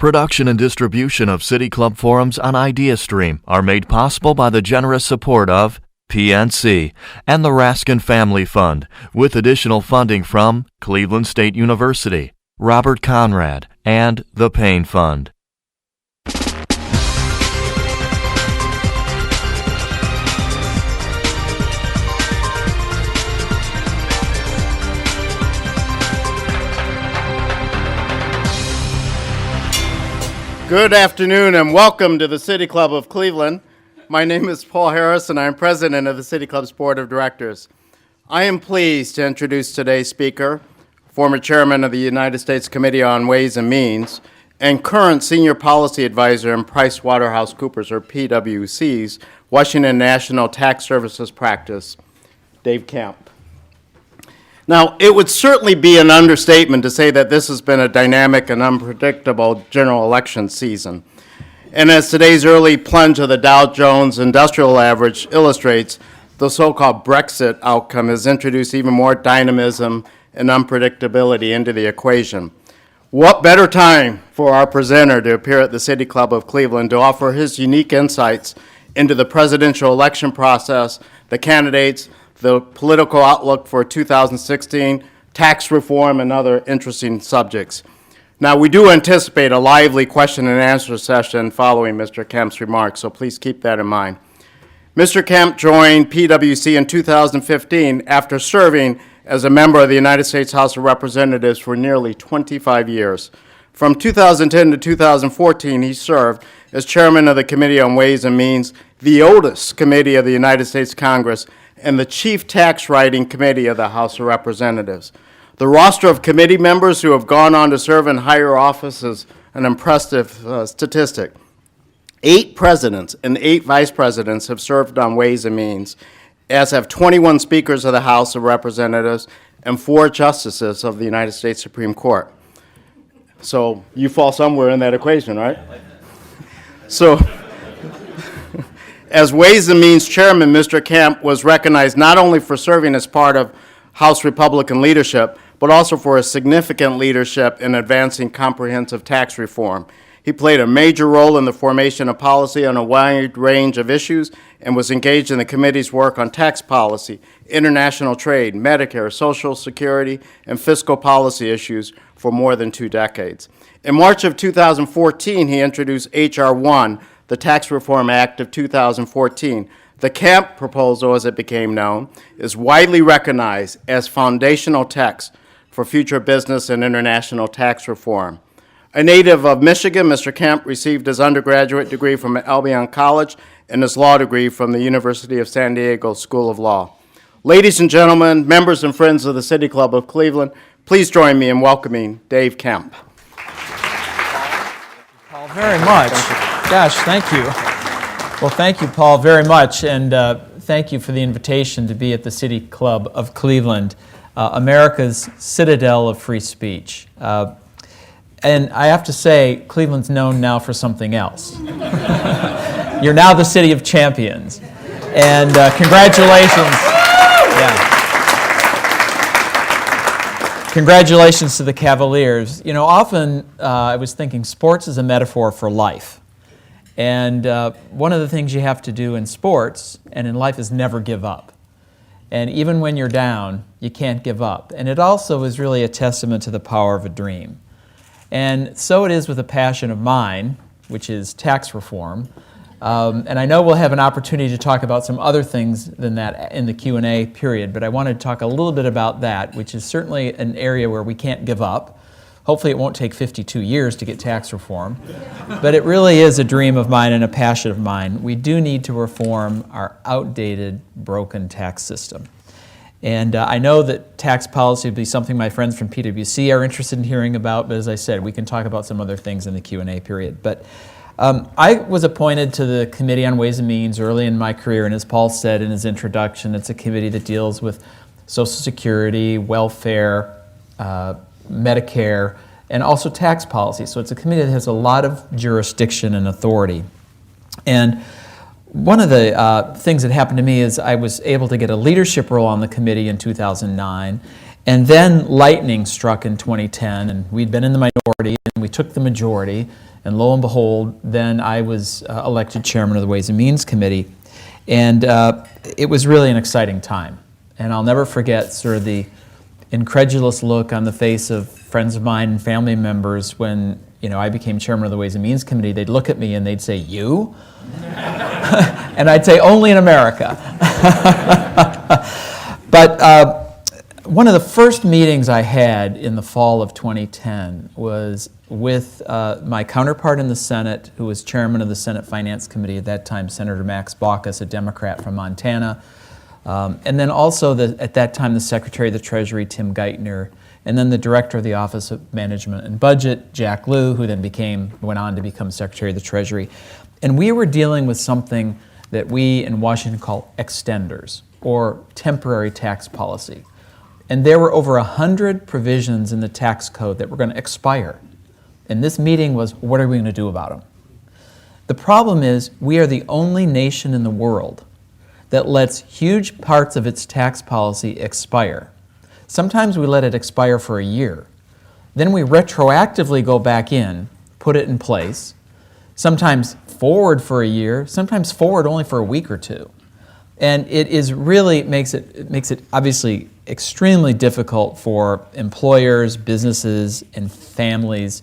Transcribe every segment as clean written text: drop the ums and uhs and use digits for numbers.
Production and distribution of City Club forums on IdeaStream are made possible by the generous support of PNC and the Raskin Family Fund, with additional funding from Cleveland State University, Robert Conrad, and the Payne Fund. Good afternoon and welcome to the City Club of Cleveland. My name is Paul Harris and I'm president of the City Club's Board of Directors. I am pleased to introduce today's speaker, former chairman of the United States Committee on Ways and Means, and current senior policy advisor in PricewaterhouseCoopers, or PwC's, Washington National Tax Services Practice, Dave Kemp. Now, it would certainly be an understatement to say that this has been a dynamic and unpredictable general election season. And as today's early plunge of the Dow Jones Industrial Average illustrates, the so-called Brexit outcome has introduced even more dynamism and unpredictability into the equation. What better time for our presenter to appear at the City Club of Cleveland to offer his unique insights into the presidential election process, the candidates, the political outlook for 2016, tax reform, and other interesting subjects. Now, we do anticipate a lively question and answer session following Mr. Kemp's remarks, so please keep that in mind. Mr. Kemp joined PwC in 2015 after serving as a member of the United States House of Representatives for nearly 25 years. From 2010 to 2014, he served as chairman of the Committee on Ways and Means, the oldest committee of the United States Congress, and the Chief Tax Writing Committee of the House of Representatives. The roster of committee members who have gone on to serve in higher office is an impressive statistic. 8 presidents and 8 vice presidents have served on Ways and Means, as have 21 speakers of the House of Representatives and 4 justices of the United States Supreme Court. So you fall somewhere in that equation, right? So, as Ways and Means Chairman, Mr. Kemp was recognized not only for serving as part of House Republican leadership, but also for his significant leadership in advancing comprehensive tax reform. He played a major role in the formation of policy on a wide range of issues and was engaged in the committee's work on tax policy, international trade, Medicare, Social Security, and fiscal policy issues for more than 2 decades. In March of 2014, he introduced H.R. 1, the Tax Reform Act of 2014. The Kemp proposal, as it became known, is widely recognized as foundational text for future business and international tax reform. A native of Michigan, Mr. Kemp received his undergraduate degree from Albion College and his law degree from the University of San Diego School of Law. Ladies and gentlemen, members and friends of the City Club of Cleveland, please join me in welcoming Dave Kemp. Paul, very much. Gosh, thank you. Well, thank you, Paul, very much, and thank you for the invitation to be at the City Club of Cleveland, America's citadel of free speech. And I have to say, Cleveland's known now for something else. You're now the city of champions, and congratulations. Yeah. Congratulations to the Cavaliers. You know, often I was thinking sports is a metaphor for life. And one of the things you have to do in sports and in life is never give up. And even when you're down, you can't give up. And it also is really a testament to the power of a dream. And so it is with a passion of mine, which is tax reform. And I know we'll have an opportunity to talk about some other things than that in the Q&A period, but I wanted to talk a little bit about that, which is certainly an area where we can't give up. Hopefully it won't take 52 years to get tax reform, but it really is a dream of mine and a passion of mine. We do need to reform our outdated, broken tax system. And I know that tax policy would be something my friends from PwC are interested in hearing about, but as I said, we can talk about some other things in the Q&A period. But I was appointed to the Committee on Ways and Means early in my career, and as Paul said in his introduction, it's a committee that deals with Social Security, welfare, Medicare, and also tax policy. So it's a committee that has a lot of jurisdiction and authority. And one of the things that happened to me is I was able to get a leadership role on the committee in 2009, And then lightning struck in 2010, and we'd been in the minority, and we took the majority, and lo and behold, then I was elected chairman of the Ways and Means Committee. And it was really an exciting time. And I'll never forget sort of the incredulous look on the face of friends of mine and family members when I became chairman of the Ways and Means Committee. They'd look at me and they'd say, "You?" And I'd say, "Only in America." But one of the first meetings I had in the fall of 2010 was with my counterpart in the Senate, who was chairman of the Senate Finance Committee at that time, Senator Max Baucus, a Democrat from Montana, and then also at that time the Secretary of the Treasury, Tim Geithner, and then the Director of the Office of Management and Budget, Jack Lew, who then went on to become Secretary of the Treasury. And we were dealing with something that we in Washington call extenders, or temporary tax policy. And there were over 100 provisions in the tax code that were going to expire. And this meeting was, what are we going to do about them? The problem is, we are the only nation in the world that lets huge parts of its tax policy expire. Sometimes we let it expire for a year. Then we retroactively go back in, put it in place, sometimes forward for a year, sometimes forward only for a week or two. And it is really makes it obviously extremely difficult for employers, businesses, and families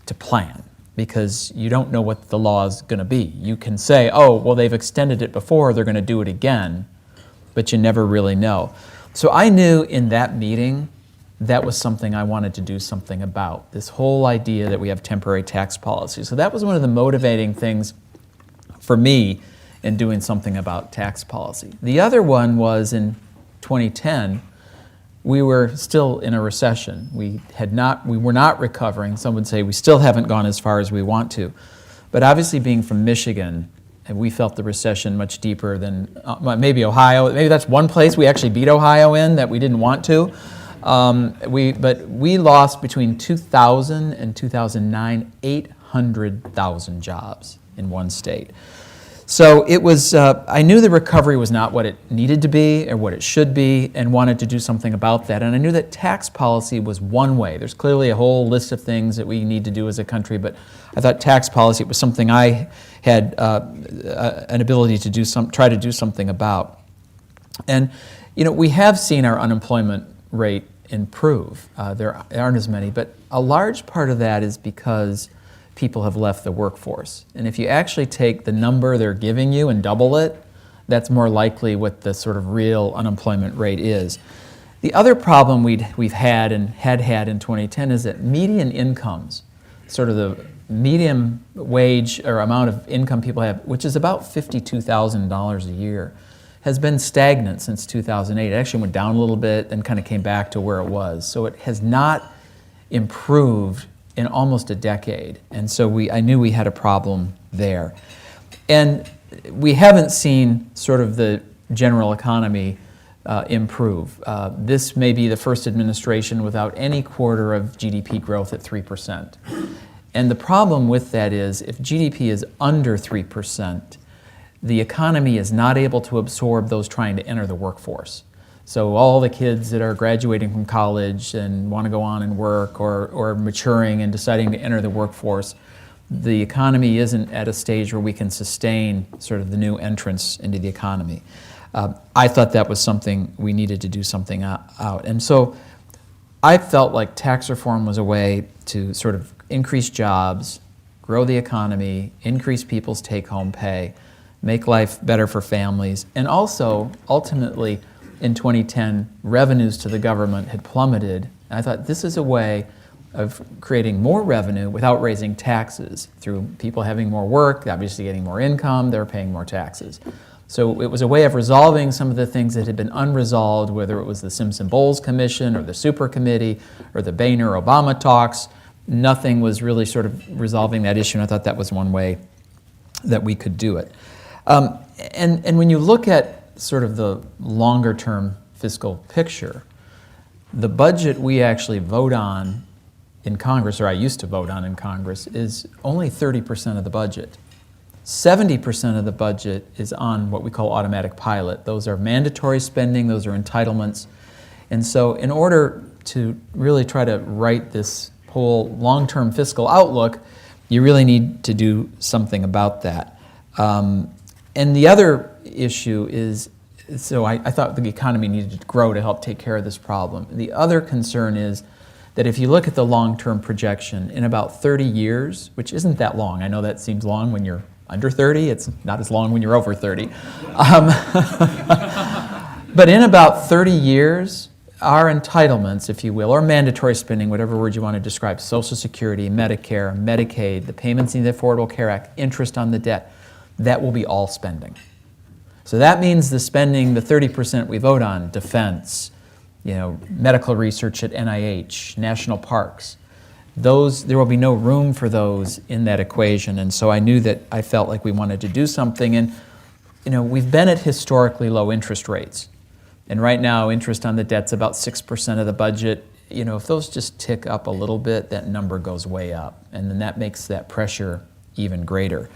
to plan, because you don't know what the law is going to be. You can say, oh, well, they've extended it before, they're going to do it again, but you never really know. So I knew in that meeting that was something I wanted to do something about, this whole idea that we have temporary tax policy. So that was one of the motivating things for me in doing something about tax policy. The other one was in 2010, we were still in a recession. We were not recovering. Some would say we still haven't gone as far as we want to. But obviously being from Michigan, we felt the recession much deeper than maybe Ohio. Maybe that's one place we actually beat Ohio in that we didn't want to. But we lost between 2000 and 2009, 800,000 jobs in one state. So it was, I knew the recovery was not what it needed to be or what it should be, and wanted to do something about that. And I knew that tax policy was one way. There's clearly a whole list of things that we need to do as a country, but I thought tax policy was something I had an ability to try to do something about. And we have seen our unemployment rate improve. There aren't as many, but a large part of that is because people have left the workforce. And if you actually take the number they're giving you and double it, that's more likely what the sort of real unemployment rate is. The other problem we've had and had in 2010 is that median incomes, sort of the medium wage or amount of income people have, which is about $52,000 a year, has been stagnant since 2008. It actually went down a little bit, then kind of came back to where it was. So it has not improved in almost a decade. And so I knew we had a problem there. And we haven't seen sort of the general economy improve. This may be the first administration without any quarter of GDP growth at 3%. And the problem with that is if GDP is under 3%, the economy is not able to absorb those trying to enter the workforce. So all the kids that are graduating from college and want to go on and work or maturing and deciding to enter the workforce, the economy isn't at a stage where we can sustain sort of the new entrance into the economy. I thought that was something we needed to do something out. And so I felt like tax reform was a way to sort of increase jobs, grow the economy, increase people's take-home pay, make life better for families, and also ultimately in 2010, revenues to the government had plummeted. And I thought this is a way of creating more revenue without raising taxes through people having more work, obviously getting more income, they're paying more taxes. So it was a way of resolving some of the things that had been unresolved, whether it was the Simpson-Bowles Commission or the Super Committee or the Boehner-Obama talks. Nothing was really sort of resolving that issue, and I thought that was one way that we could do it. And when you look at sort of the longer-term fiscal picture, the budget we actually vote on in Congress, or I used to vote on in Congress, is only 30% of the budget. 70% of the budget is on what we call automatic pilot. Those are mandatory spending, those are entitlements. And so in order to really try to right this whole long-term fiscal outlook, you really need to do something about that. And the other issue is, so I thought the economy needed to grow to help take care of this problem. The other concern is that if you look at the long-term projection, in about 30 years, which isn't that long, I know that seems long when you're under 30, it's not as long when you're over 30. But in about 30 years, our entitlements, if you will, or mandatory spending, whatever word you want to describe, Social Security, Medicare, Medicaid, the payments in the Affordable Care Act, interest on the debt, that will be all spending. So that means the spending, the 30% we vote on, defense, medical research at NIH, national parks, there will be no room for those in that equation. And so I felt like we wanted to do something. And we've been at historically low interest rates. And right now, interest on the debt's about 6% of the budget. If those just tick up a little bit, that number goes way up. And then that makes that pressure even greater.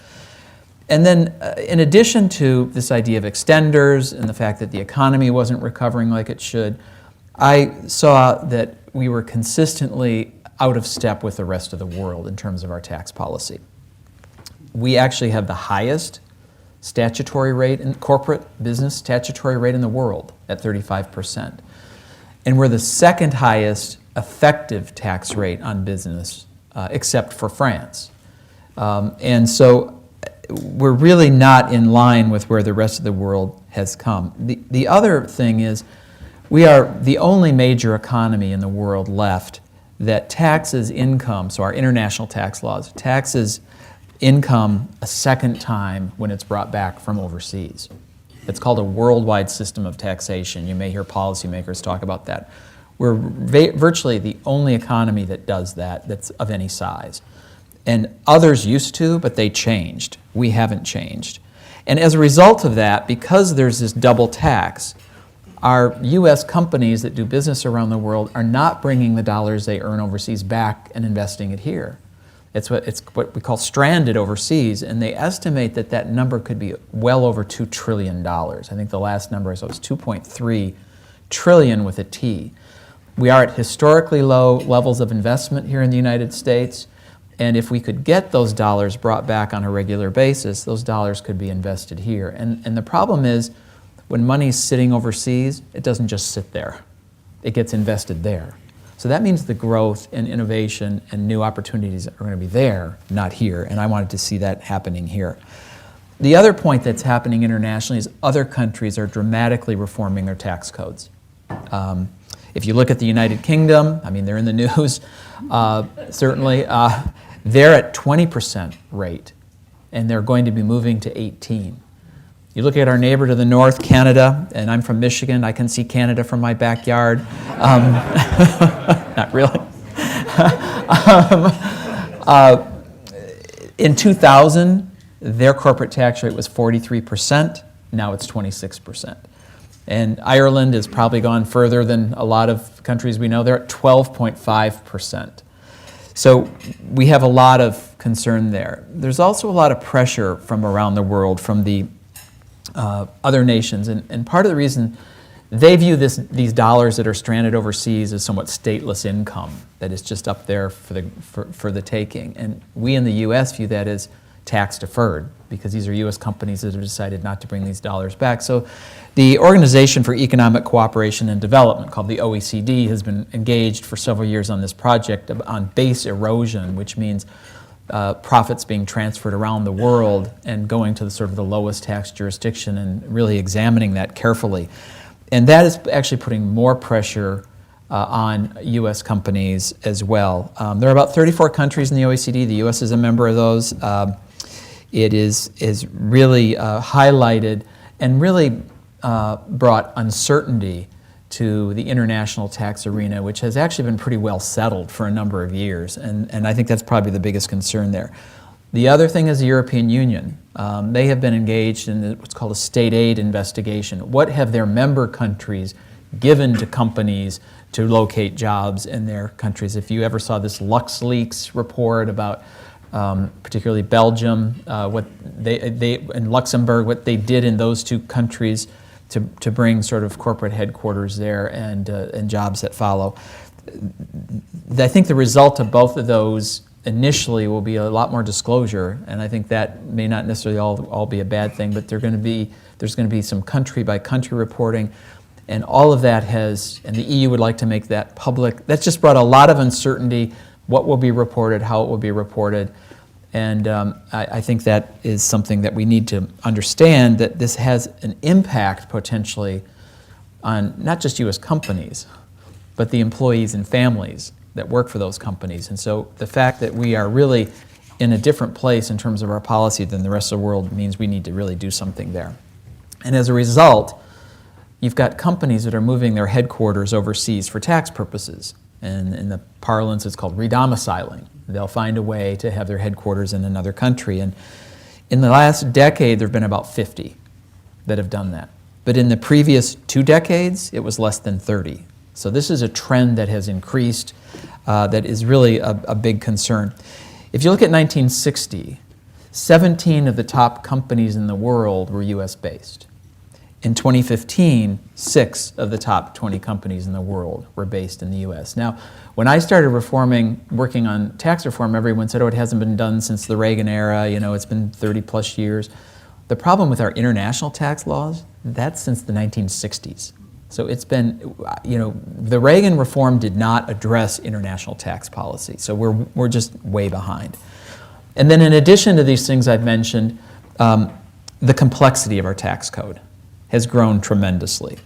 And then in addition to this idea of extenders and the fact that the economy wasn't recovering like it should, I saw that we were consistently out of step with the rest of the world in terms of our tax policy. We actually have the highest statutory rate in corporate business statutory rate in the world at 35%. And we're the second highest effective tax rate on business, except for France. And so we're really not in line with where the rest of the world has come. The other thing is we are the only major economy in the world left that taxes income, so our international tax laws, taxes income a second time when it's brought back from overseas. It's called a worldwide system of taxation. You may hear policymakers talk about that. We're virtually the only economy that does that, that's of any size. And others used to, but they changed. We haven't changed. And as a result of that, because there's this double tax, our U.S. companies that do business around the world are not bringing the dollars they earn overseas back and investing it here. It's what we call stranded overseas, and they estimate that number could be well over $2 trillion. I think the last number I saw was 2.3 trillion with a T. We are at historically low levels of investment here in the United States, and if we could get those dollars brought back on a regular basis, those dollars could be invested here. And the problem is, when money's sitting overseas, it doesn't just sit there. It gets invested there. So that means the growth and innovation and new opportunities are going to be there, not here, and I wanted to see that happening here. The other point that's happening internationally is other countries are dramatically reforming their tax codes. If you look at the United Kingdom, they're in the news, certainly, they're at 20% rate, and they're going to be moving to 18%. You look at our neighbor to the north, Canada, and I'm from Michigan. I can see Canada from my backyard. Not really. In 2000, their corporate tax rate was 43%. Now it's 26%. And Ireland has probably gone further than a lot of countries we know. They're at 12.5%. So we have a lot of concern there. There's also a lot of pressure from around the world, from the other nations, and part of the reason they view these dollars that are stranded overseas as somewhat stateless income that is just up there for the taking. And we in the U.S. view that as tax deferred because these are U.S. companies that have decided not to bring these dollars back. So the Organization for Economic Cooperation and Development, called the OECD, has been engaged for several years on this project on base erosion, which means profits being transferred around the world and going to the lowest tax jurisdiction and really examining that carefully. And that is actually putting more pressure on U.S. companies as well. There are about 34 countries in the OECD. The U.S. is a member of those. It is really highlighted and really brought uncertainty to the international tax arena, which has actually been pretty well settled for a number of years. And I think that's probably the biggest concern there. The other thing is the European Union. They have been engaged in what's called a state aid investigation. What have their member countries given to companies to locate jobs in their countries? If you ever saw this LuxLeaks report about particularly Belgium, what they and Luxembourg, what they did in those two countries to bring sort of corporate headquarters there and jobs that follow. I think the result of both of those initially will be a lot more disclosure, and I think that may not necessarily all be a bad thing, but there's going to be some country-by-country reporting, and all of that and the EU would like to make that public. That's just brought a lot of uncertainty, what will be reported, how it will be reported, and I think that is something that we need to understand, that this has an impact potentially on not just U.S. companies, but the employees and families that work for those companies. And so the fact that we are really in a different place in terms of our policy than the rest of the world means we need to really do something there. And as a result, you've got companies that are moving their headquarters overseas for tax purposes. And in the parlance, it's called redomiciling. They'll find a way to have their headquarters in another country. And in the last decade, there have been about 50 that have done that. But in the previous 2 decades, it was less than 30. So this is a trend that has increased, that is really a big concern. If you look at 1960, 17 of the top companies in the world were US-based. In 2015, 6 of the top 20 companies in the world were based in the US. Now, when I started working on tax reform, everyone said, oh, it hasn't been done since the Reagan era, it's been 30 plus years. The problem with our international tax laws, that's since the 1960s. So it's been, the Reagan reform did not address international tax policy. So we're just way behind. And then in addition to these things I've mentioned, the complexity of our tax code has grown tremendously.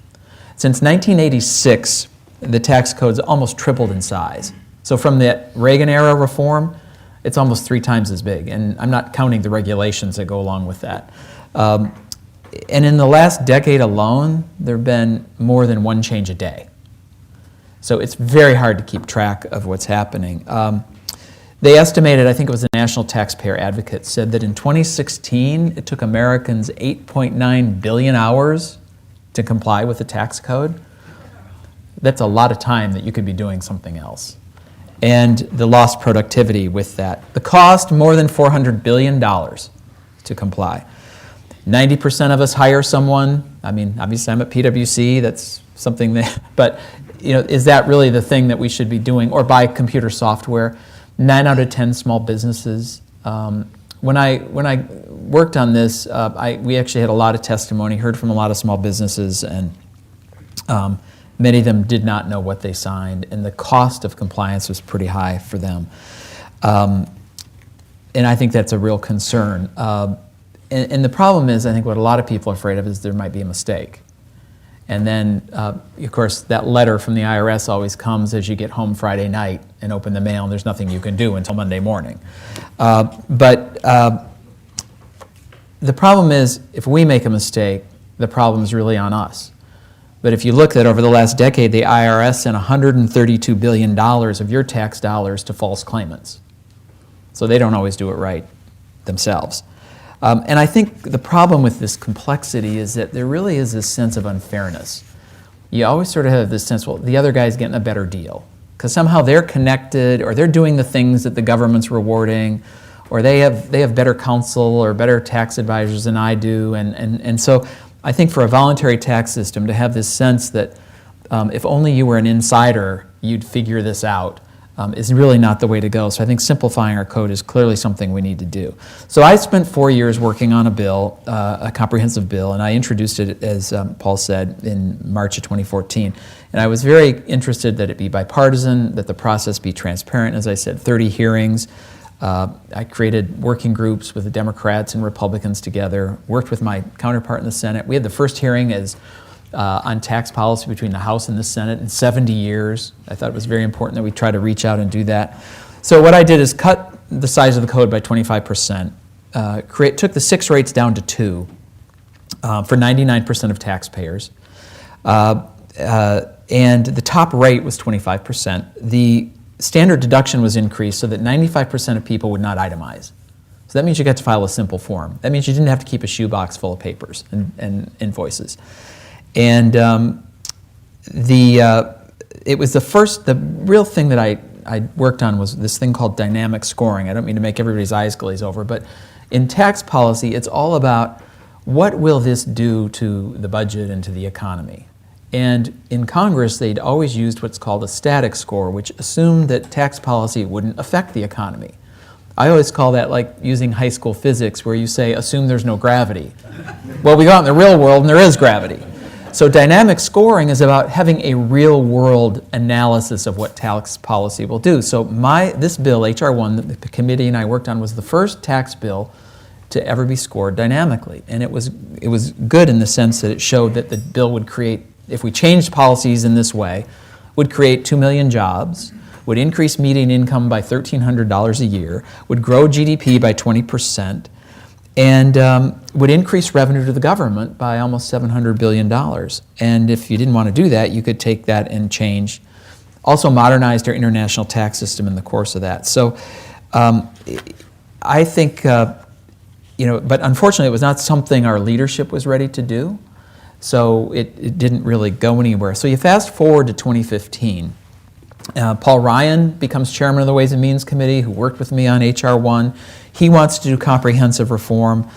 Since 1986, the tax code's almost tripled in size. So from the Reagan era reform, it's almost 3 times as big. And I'm not counting the regulations that go along with that. And in the last decade alone, there have been more than 1 change a day. So it's very hard to keep track of what's happening. They estimated, I think it was the National Taxpayer Advocate, said that in 2016, it took Americans 8.9 billion hours to comply with the tax code. That's a lot of time that you could be doing something else. And the lost productivity with that. The cost, more than $400 billion to comply. 90% of us hire someone. I mean, obviously I'm at PwC, that's something that, but is that really the thing that we should be doing? Or buy computer software. 9 out of 10 small businesses. When I worked on this, we actually had a lot of testimony, heard from a lot of small businesses, and many of them did not know what they signed, and the cost of compliance was pretty high for them. And I think that's a real concern. And the problem is, I think what a lot of people are afraid of is there might be a mistake. And then, of course, that letter from the IRS always comes as you get home Friday night and open the mail, and there's nothing you can do until Monday morning. But the problem is, if we make a mistake, the problem is really on us. But if you look at over the last decade, the IRS sent $132 billion of your tax dollars to false claimants. So they don't always do it right themselves. And I think the problem with this complexity is that there really is this sense of unfairness. You always sort of have this sense, well, the other guy's getting a better deal, because somehow they're connected, or they're doing the things that the government's rewarding, or they have better counsel or better tax advisors than I do. And so I think for a voluntary tax system to have this sense that if only you were an insider, you'd figure this out, is really not the way to go. So I think simplifying our code is clearly something we need to do. So I spent 4 years working on a bill, a comprehensive bill, and I introduced it, as Paul said, in March of 2014. And I was very interested that it be bipartisan, that the process be transparent. As I said, 30 hearings. I created working groups with the Democrats and Republicans together, worked with my counterpart in the Senate. We had the first hearing on tax policy between the House and the Senate in 70 years. I thought it was very important that we try to reach out and do that. So what I did is cut the size of the code by 25%, took the 6 rates down to 2 for 99% of taxpayers, and the top rate was 25%. The standard deduction was increased so that 95% of people would not itemize. So that means you got to file a simple form. That means you didn't have to keep a shoebox full of papers and invoices. And it was the real thing that I worked on was this thing called dynamic scoring. I don't mean to make everybody's eyes glaze over, but in tax policy, it's all about what will this do to the budget and to the economy. And in Congress, they'd always used what's called a static score, which assumed that tax policy wouldn't affect the economy. I always call that like using high school physics, where you say, assume there's no gravity. Well, we go out in the real world and there is gravity. So dynamic scoring is about having a real-world analysis of what tax policy will do. So this bill, H.R. 1, that the committee and I worked on, was the first tax bill to ever be scored dynamically. And it was good in the sense that it showed that the bill would create, if we changed policies in this way, would create 2 million jobs, would increase median income by $1,300 a year, would grow GDP by 20%, and would increase revenue to the government by almost $700 billion. And if you didn't want to do that, you could take that and change. Also modernized our international tax system in the course of that. So I think, but unfortunately it was not something our leadership was ready to do. So it didn't really go anywhere. So you fast forward to 2015. Paul Ryan becomes chairman of the Ways and Means Committee, who worked with me on H.R. 1. He wants to do comprehensive reform.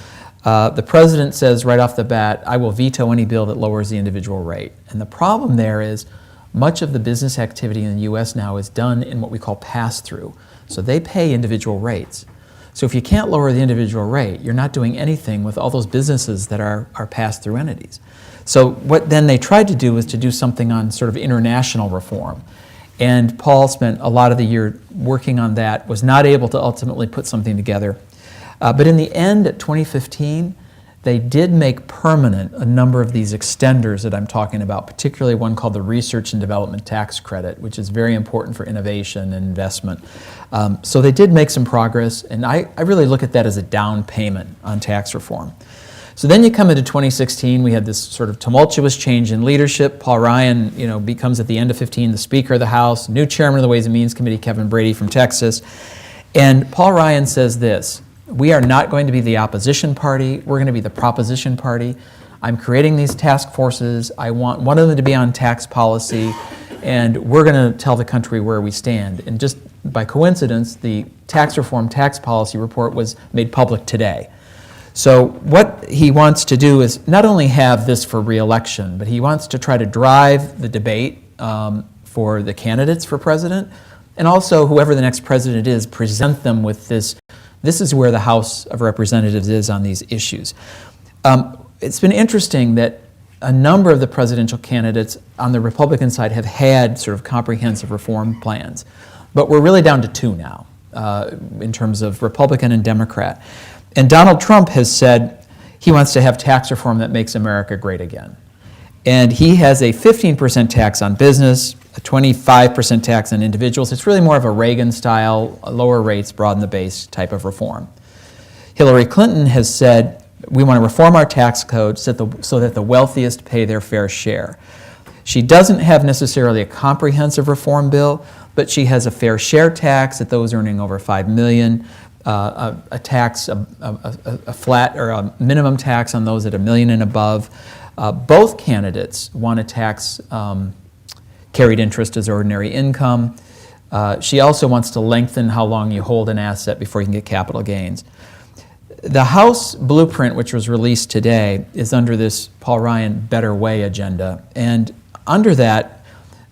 The president says right off the bat, I will veto any bill that lowers the individual rate. And the problem there is much of the business activity in the U.S. now is done in what we call pass-through. So they pay individual rates. So if you can't lower the individual rate, you're not doing anything with all those businesses that are pass-through entities. So what then they tried to do was to do something on sort of international reform. And Paul spent a lot of the year working on that, was not able to ultimately put something together. But in the end, at 2015, they did make permanent a number of these extenders that I'm talking about, particularly one called the Research and Development Tax Credit, which is very important for innovation and investment. So they did make some progress, and I really look at that as a down payment on tax reform. So then you come into 2016, we had this sort of tumultuous change in leadership. Paul Ryan, becomes at the end of 15 the Speaker of the House, new chairman of the Ways and Means Committee, Kevin Brady from Texas. And Paul Ryan says this: we are not going to be the opposition party, we're going to be the proposition party. I'm creating these task forces, I want one of them to be on tax policy, and we're going to tell the country where we stand. And just by coincidence, the tax reform tax policy report was made public today. So what he wants to do is not only have this for re-election, but he wants to try to drive the debate for the candidates for president, and also whoever the next president is, present them with this is where the House of Representatives is on these issues. It's been interesting that a number of the presidential candidates on the Republican side have had sort of comprehensive reform plans, but we're really down to two now in terms of Republican and Democrat. And Donald Trump has said he wants to have tax reform that makes America great again. And he has a 15% tax on business, a 25% tax on individuals. It's really more of a Reagan-style, lower rates, broaden the base type of reform. Hillary Clinton has said, we want to reform our tax code so that the wealthiest pay their fair share. She doesn't have necessarily a comprehensive reform bill, but she has a fair share tax at those earning over $5 million, a tax, a flat or a minimum tax on those at $1 million and above. Both candidates want to tax carried interest as ordinary income. She also wants to lengthen how long you hold an asset before you can get capital gains. The House blueprint, which was released today, is under this Paul Ryan Better Way agenda. And under that,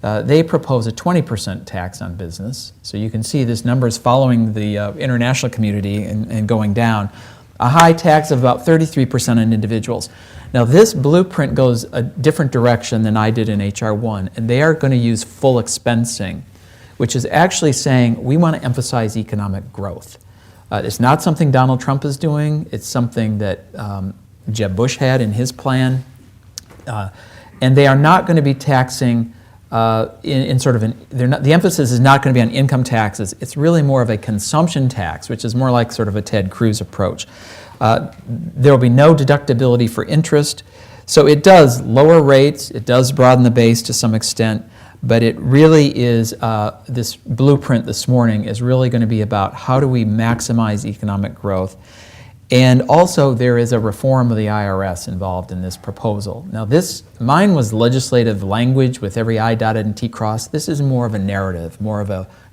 they propose a 20% tax on business. So you can see this number is following the international community and going down. A high tax of about 33% on individuals. Now this blueprint goes a different direction than I did in H.R. 1, and they are going to use full expensing, which is actually saying we want to emphasize economic growth. It's not something Donald Trump is doing. It's something that Jeb Bush had in his plan. And they are not going to be taxing the emphasis is not going to be on income taxes. It's really more of a consumption tax, which is more like sort of a Ted Cruz approach. There will be no deductibility for interest. So it does lower rates, it does broaden the base to some extent, but it really is, this blueprint this morning is really going to be about how do we maximize economic growth. And also there is a reform of the IRS involved in this proposal. Now mine was legislative language with every I dotted and T crossed. This is more of a narrative,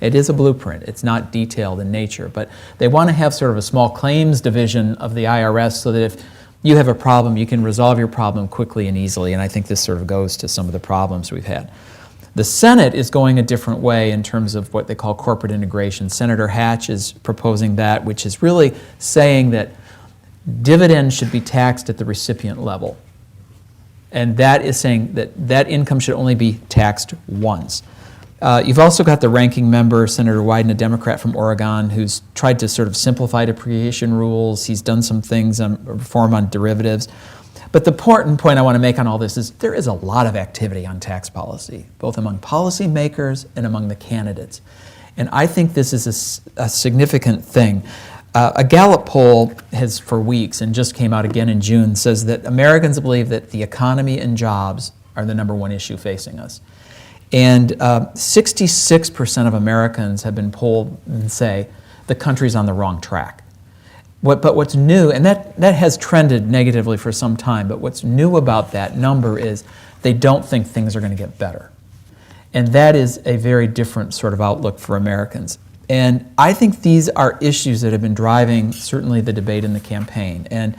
it is a blueprint. It's not detailed in nature, but they want to have sort of a small claims division of the IRS so that if you have a problem, you can resolve your problem quickly and easily, and I think this sort of goes to some of the problems we've had. The Senate is going a different way in terms of what they call corporate integration. Senator Hatch is proposing that, which is really saying that dividends should be taxed at the recipient level. And that is saying that that income should only be taxed once. You've also got the ranking member, Senator Wyden, a Democrat from Oregon, who's tried to sort of simplify depreciation rules. He's done some things on reform on derivatives. But the important point I want to make on all this is there is a lot of activity on tax policy, both among policymakers and among the candidates. And I think this is a significant thing. A Gallup poll has for weeks, and just came out again in June, says that Americans believe that the economy and jobs are the number one issue facing us. And 66% of Americans have been polled and say the country's on the wrong track. But what's new, and that has trended negatively for some time, but what's new about that number is they don't think things are going to get better. And that is a very different sort of outlook for Americans. And I think these are issues that have been driving certainly the debate in the campaign. And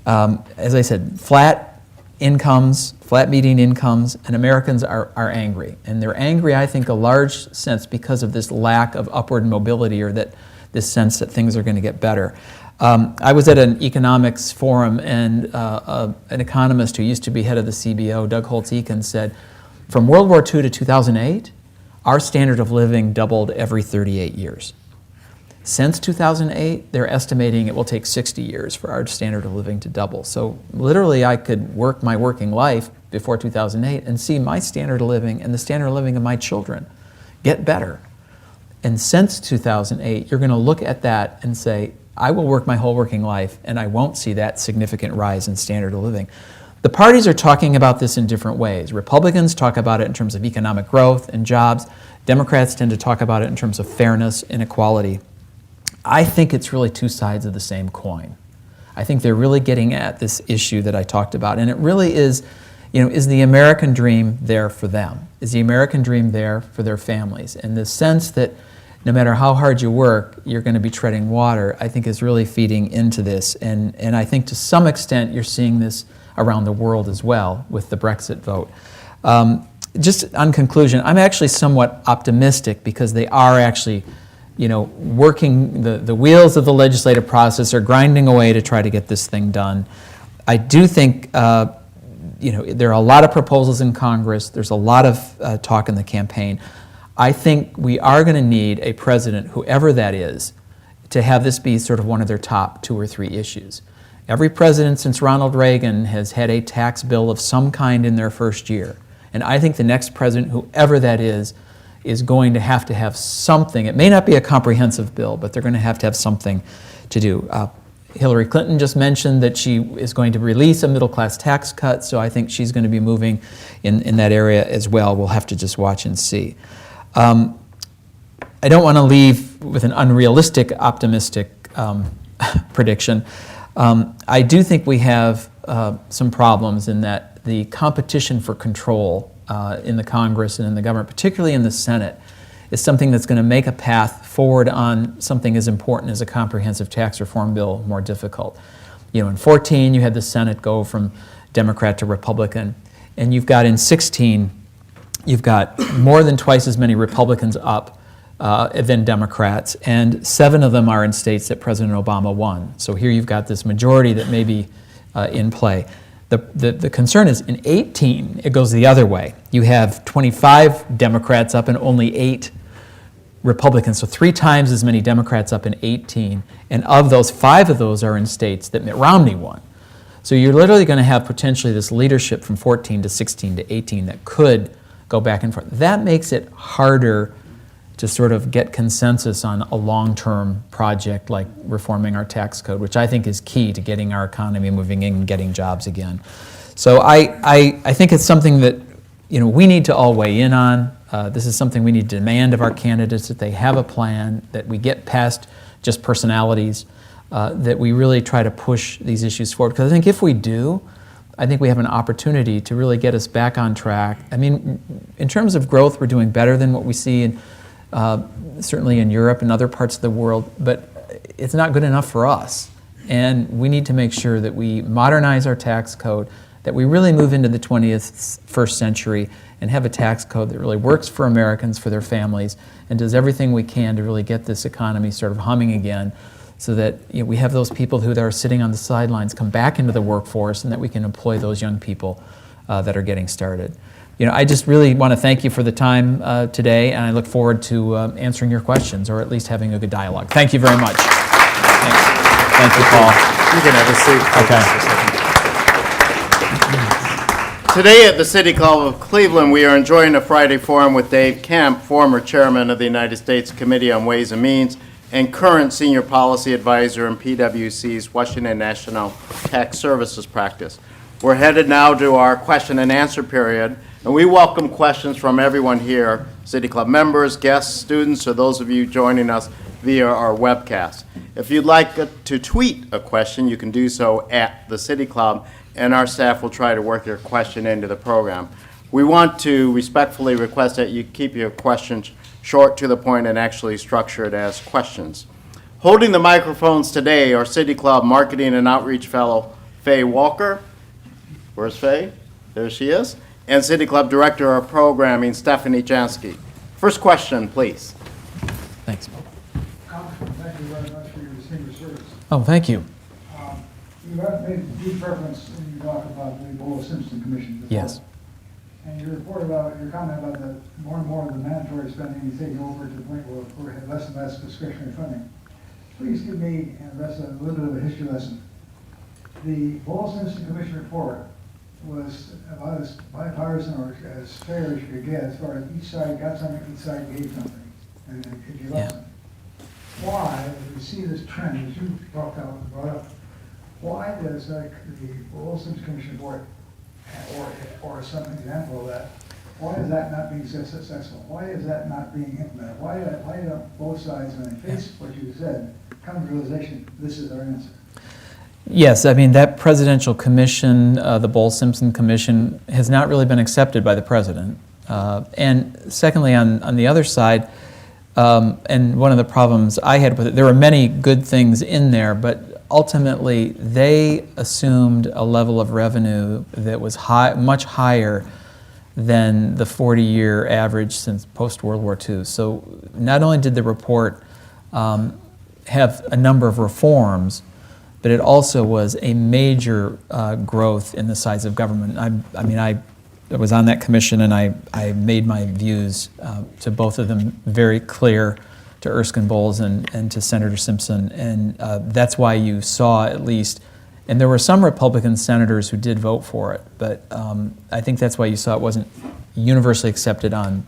as I said, flat incomes, flat median incomes, and Americans are angry. And they're angry, I think, a large sense because of this lack of upward mobility, or that this sense that things are going to get better. I was at an economics forum, and an economist who used to be head of the CBO, Doug Holtz-Eakin, said, from World War II to 2008, our standard of living doubled every 38 years. Since 2008, they're estimating it will take 60 years for our standard of living to double. So literally, I could work my working life before 2008 and see my standard of living and the standard of living of my children get better. And since 2008, you're going to look at that and say, I will work my whole working life, and I won't see that significant rise in standard of living. The parties are talking about this in different ways. Republicans talk about it in terms of economic growth and jobs. Democrats tend to talk about it in terms of fairness and equality. I think it's really two sides of the same coin. I think they're really getting at this issue that I talked about, and it really is, is the American dream there for them? Is the American dream there for their families? And the sense that no matter how hard you work, you're going to be treading water, I think is really feeding into this. And I think to some extent you're seeing this around the world as well with the Brexit vote. Just on conclusion, I'm actually somewhat optimistic because they are actually, working, the wheels of the legislative process are grinding away to try to get this thing done. I do think, there are a lot of proposals in Congress. There's a lot of talk in the campaign. I think we are going to need a president, whoever that is, to have this be sort of one of their top 2 or 3 issues. Every president since Ronald Reagan has had a tax bill of some kind in their first year. And I think the next president, whoever that is going to have something. It may not be a comprehensive bill, but they're going to have something to do. Hillary Clinton just mentioned that she is going to release a middle-class tax cut, so I think she's going to be moving in that area as well. We'll have to just watch and see. I don't want to leave with an unrealistic, optimistic prediction. I do think we have some problems in that the competition for control in the Congress and in the government, particularly in the Senate, is something that's going to make a path forward on something as important as a comprehensive tax reform bill more difficult. In 2014, you had the Senate go from Democrat to Republican, and you've got in 2016, you've got more than twice as many Republicans up than Democrats, and 7 of them are in states that President Obama won. So here you've got this majority that may be in play. The concern is in 2018, it goes the other way. You have 25 Democrats up and only 8 Republicans, so 3 times as many Democrats up in 2018, and of those, 5 of those are in states that Mitt Romney won. So you're literally going to have potentially this leadership from 14 to 16 to 18 that could go back and forth. That makes it harder to sort of get consensus on a long-term project like reforming our tax code, which I think is key to getting our economy moving in and getting jobs again. So I think it's something that we need to all weigh in on. This is something we need to demand of our candidates, that they have a plan, that we get past just personalities, that we really try to push these issues forward. Because I think if we do, I think we have an opportunity to really get us back on track. I mean, in terms of growth, we're doing better than what we see in certainly in Europe and other parts of the world, but it's not good enough for us. And we need to make sure that we modernize our tax code, that we really move into the 21st century and have a tax code that really works for Americans, for their families, and does everything we can to really get this economy sort of humming again, so that we have those people who are sitting on the sidelines come back into the workforce, and that we can employ those young people that are getting started. I just really want to thank you for the time today, and I look forward to answering your questions, or at least having a good dialogue. Thank you very much. Thanks. Thank you, Paul. You can have a seat. Okay. Today at the City Club of Cleveland, we are enjoying a Friday forum with Dave Kemp, former chairman of the United States Committee on Ways and Means and current senior policy advisor in PwC's Washington National Tax Services practice. We're headed now to our question and answer period, and we welcome questions from everyone here, City Club members, guests, students, or those of you joining us via our webcast. If you'd like to tweet a question, you can do so at the City Club, and our staff will try to work your question into the program. We want to respectfully request that you keep your questions short, to the point, and actually structure it as questions. Holding the microphones today are City Club Marketing and Outreach Fellow Faye Walker. Where's Faye? There she is. And City Club Director of Programming, Stephanie Jansky. First question, please. Thanks. Congressman, thank you very much for your distinguished service. Oh, thank you. You have made deep reference when you talk about the Boyle-Simpson Commission before. Yes. And your comment about the more and more of the mandatory spending is taking over to the point where we have less and less discretionary funding. Please give me and the rest a little bit of a history lesson. The Boyle-Simpson Commission report was about as bipartisan or as fair as you could get, as far as each side got something, each side gave something, and it gave up something. Why, as we see this trend, as you brought up, why does the Boyle-Simpson Commission report, or some example of that, why is that not being so successful? Why is that not being implemented? Why don't both sides, when they face what you said, come to the realization this is our answer? Yes, I mean, that presidential commission, the Boyle-Simpson Commission, has not really been accepted by the president. And secondly, on the other side, and one of the problems I had with it, there were many good things in there, but ultimately they assumed a level of revenue that was much higher than the 40-year average since post-World War II. So not only did the report have a number of reforms, but it also was a major growth in the size of government. I was on that commission, and I made my views to both of them very clear, to Erskine Bowles and to Senator Simpson, and that's why you saw at least, and there were some Republican senators who did vote for it, but I think that's why you saw it wasn't universally accepted on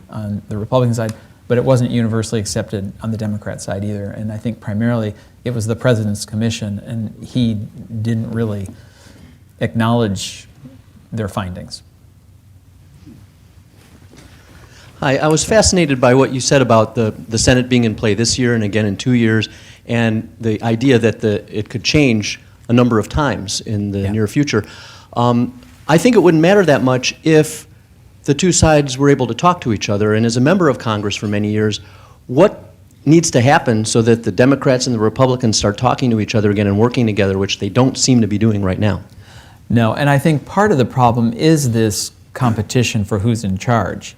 the Republican side, but it wasn't universally accepted on the Democrat side either. And I think primarily it was the president's commission, and he didn't really acknowledge their findings. Hi, I was fascinated by what you said about the Senate being in play this year and again in 2 years, and the idea that it could change a number of times in the near future. I think it wouldn't matter that much if the two sides were able to talk to each other. And as a member of Congress for many years, what needs to happen so that the Democrats and the Republicans start talking to each other again and working together, which they don't seem to be doing right now? No, and I think part of the problem is this competition for who's in charge.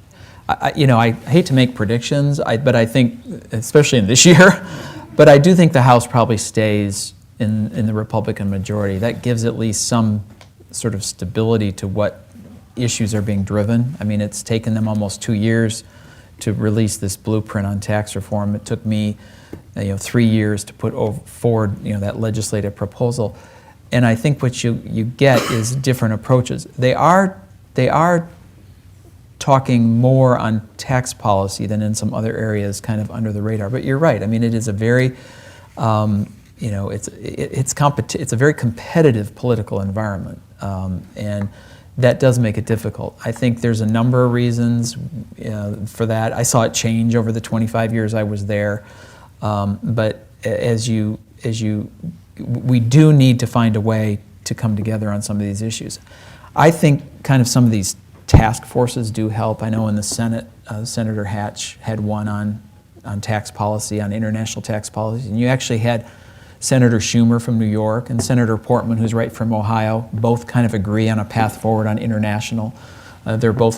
I hate to make predictions, but I think, especially in this year, but I do think the House probably stays in the Republican majority. That gives at least some sort of stability to what issues are being driven. I mean, it's taken them almost 2 years to release this blueprint on tax reform. It took me 3 years to put forward that legislative proposal. And I think what you get is different approaches. They are talking more on tax policy than in some other areas, kind of under the radar. But you're right. I mean, it is a very it's a very competitive political environment, and that does make it difficult. I think there's a number of reasons for that. I saw it change over the 25 years I was there, but we do need to find a way to come together on some of these issues. I think kind of some of these task forces do help. I know in the Senate, Senator Hatch had one on tax policy, on international tax policy, and you actually had Senator Schumer from New York and Senator Portman, who's right from Ohio, both kind of agree on a path forward on international. They're both,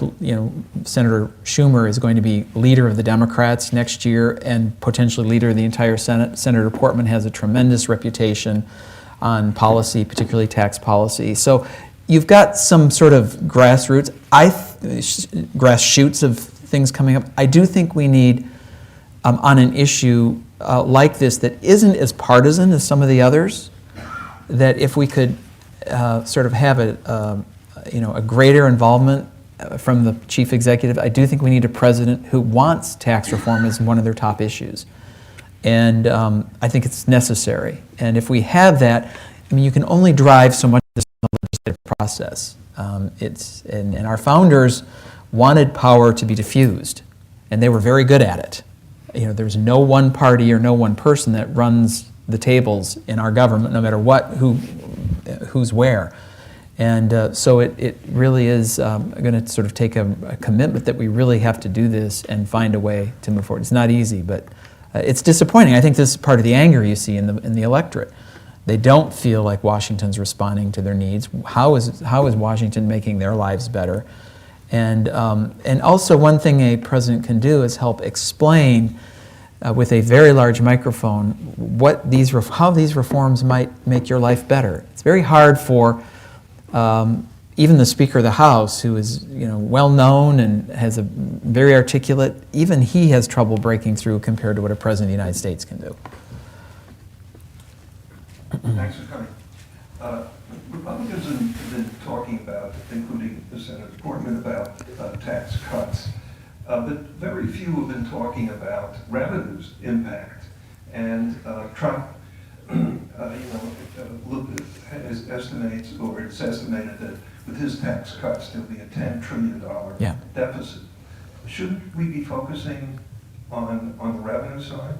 Senator Schumer is going to be leader of the Democrats next year and potentially leader of the entire Senate. Senator Portman has a tremendous reputation on policy, particularly tax policy. So you've got some sort of grassroots, grass shoots of things coming up. I do think we need, on an issue like this that isn't as partisan as some of the others, that if we could sort of have a greater involvement from the chief executive. I do think we need a president who wants tax reform as one of their top issues. And I think it's necessary. And if we have that, I mean, you can only drive so much of this legislative process. And our founders wanted power to be diffused, and they were very good at it. There's no one party or no one person that runs the tables in our government, no matter who's where. And so it really is going to sort of take a commitment that we really have to do this and find a way to move forward. It's not easy, but it's disappointing. I think this is part of the anger you see in the electorate. They don't feel like Washington's responding to their needs. How is Washington making their lives better? And also one thing a president can do is help explain with a very large microphone how these reforms might make your life better. It's very hard for even the Speaker of the House, who is well known and has a very articulate, even he has trouble breaking through compared to what a President of the United States can do. Thanks for coming. Republicans have been talking about, including Senator Portman, about tax cuts, but very few have been talking about revenue's impact. And Trump, it's estimated that with his tax cuts there'll be a $10 trillion deficit. Shouldn't we be focusing on the revenue side?